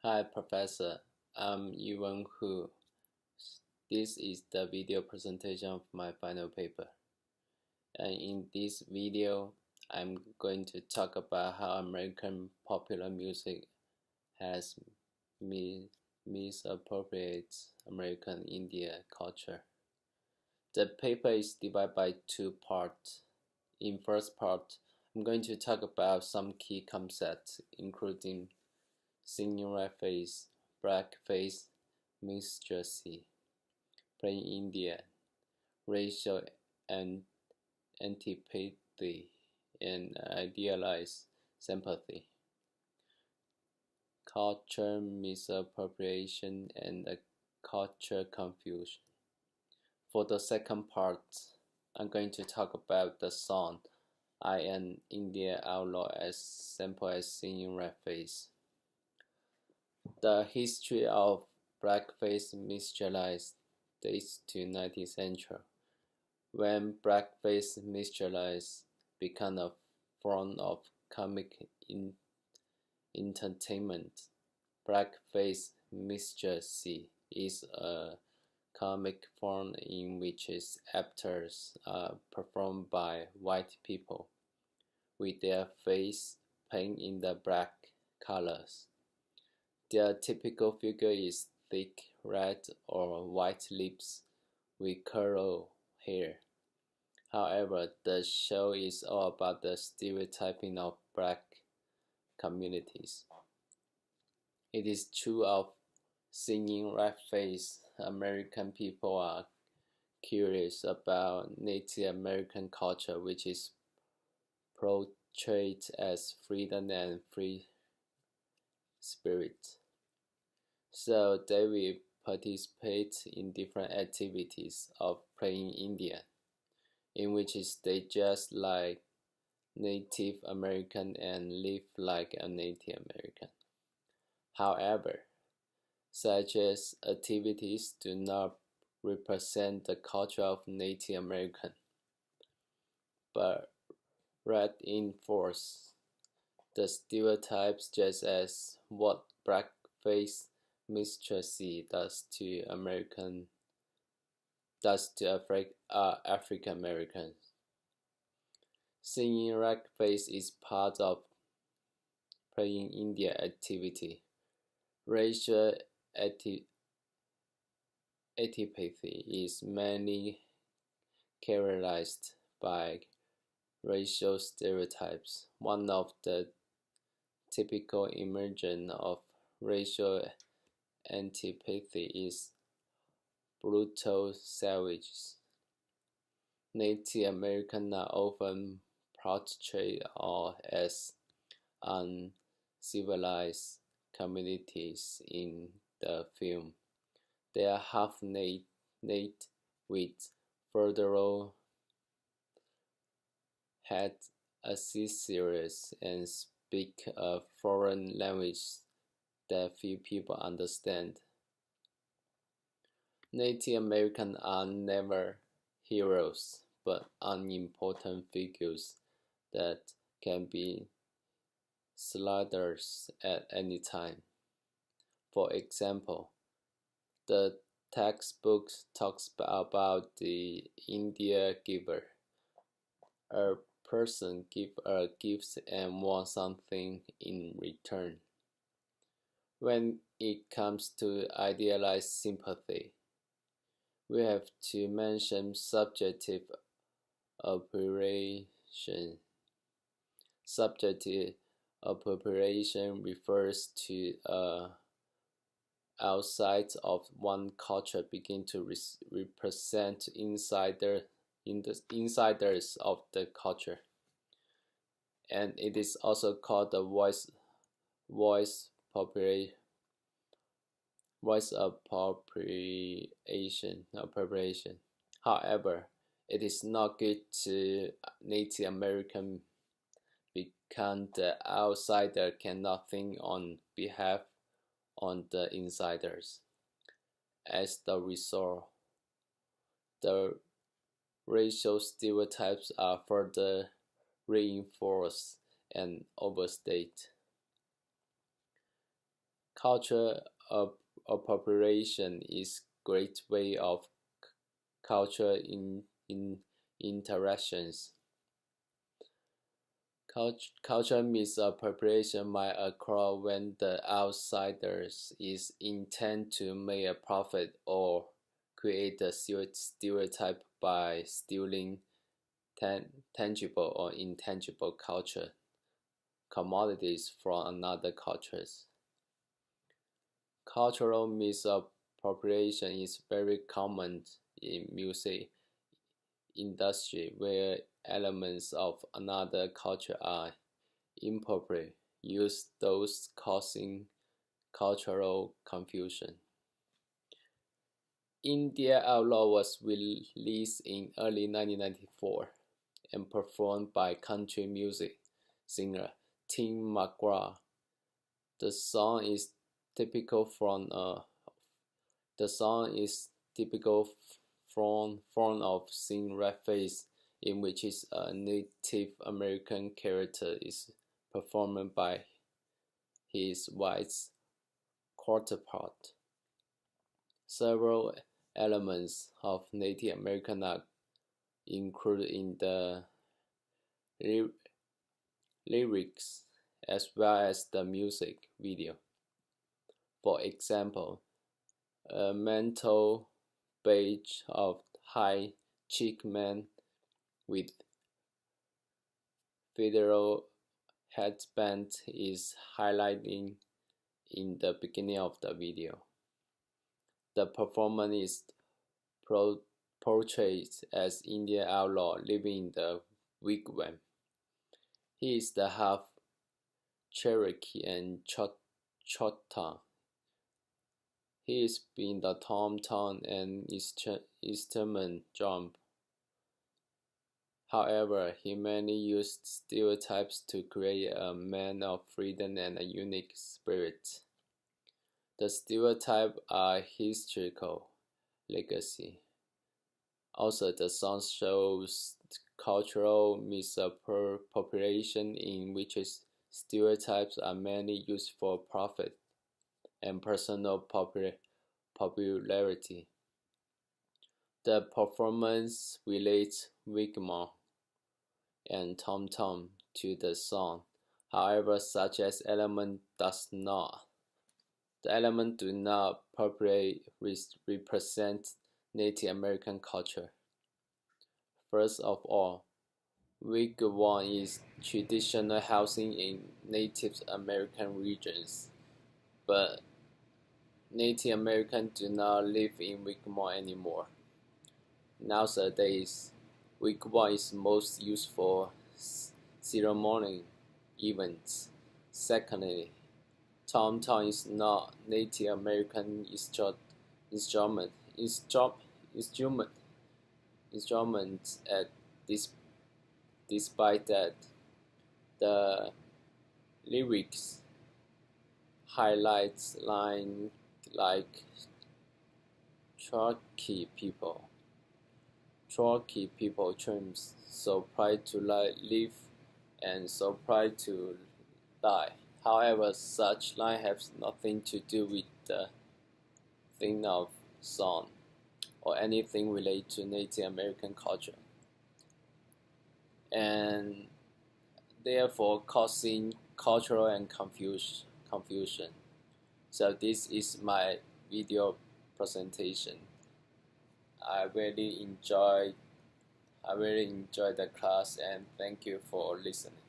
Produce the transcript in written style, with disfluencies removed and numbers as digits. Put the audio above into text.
Hi, Professor. I'm Yuan Hu. This is the video presentation of my final paper. And in this video, I'm going to talk about how American popular music has misappropriated American Indian culture. The paper is divided by two parts. In first part, I'm going to talk about some key concepts, including singing blackface, minstrelsy, playing Indian, racial antipathy, and idealized sympathy, culture misappropriation, and culture confusion. For the second part, I'm going to talk about the song I Am Indian Outlaw as simple as singing blackface. The history of blackface minstrelsy dates to 19th century, when blackface minstrelsy became a form of comic entertainment. Blackface minstrelsy is a comic form in which actors are performed by white people, with their face painted in the black colors. Their typical figure is thick red or white lips with curly hair. However, the show is all about the stereotyping of black communities. It is true of singing blackface. American people are curious about Native American culture, which is portrayed as freedom and free spirit. So they will participate in different activities of playing Indian, in which they dress like Native American and live like a Native American. However, such as activities do not represent the culture of Native American, but reinforce the stereotypes, just as what blackface minstrelsy does to African Americans. Singing blackface is part of playing Indian activity. Racial antipathy is mainly characterized by racial stereotypes. One of the typical emergence of racial antipathy is brutal savages. Native Americans are often portrayed as uncivilized communities in the film. They are half-naked with further head accessories and speak a foreign language that few people understand. Native Americans are never heroes, but unimportant figures that can be slaughtered at any time. For example, the textbook talks about the India giver. A person gives a gift and wants something in return. When it comes to idealized sympathy, we have to mention subjective appropriation. Subjective appropriation refers to outside of one culture begin to represent insiders of the culture, and it is also called the voice appropriation. However, it is not good to Native American because the outsider cannot think on behalf on the insiders. As the result, the racial stereotypes are further reinforced and overstated. Culture appropriation is great way of culture in interactions. Culture misappropriation might occur when the outsiders is intent to make a profit or create a stereotype by stealing tangible or intangible culture commodities from another cultures. Cultural misappropriation is very common in music industry where elements of another culture are improperly used, those causing cultural confusion. India Outlaw was released in early 1994 and performed by country music singer Tim McGraw. The song is typical from the song is typical from of seeing red face in which a Native American character is performed by his white counterpart. Several elements of Native American are included in the lyrics as well as the music video. For example, a mental badge of high cheek man with federal headband is highlighting in the beginning of the video. The performance is portrayed as Indian outlaw living in the wigwam. He is the half Cherokee and Choctaw. He is being the tom-tom and instrument drum. However, he mainly used stereotypes to create a man of freedom and a unique spirit. The stereotypes are historical legacy. Also, the song shows cultural misappropriation in which stereotypes are mainly used for profit and personal popularity. The performance relates Wigmore and Tom Tom to the song. However, such as element does not. The element do not properly represent Native American culture. First of all, wigwam is traditional housing in Native American regions, but Native Americans do not live in wigwam anymore. Nowadays, wigwam is most used for ceremonial events. Secondly, tom-tom is not Native American instrument. At this, despite that, the lyrics highlights lines like Cherokee people dreams, so proud to live and so proud to die. However, such line has nothing to do with the theme of song or anything related to Native American culture, and therefore causing cultural and confusion. So this is my video presentation. I really enjoyed the class, and thank you for listening.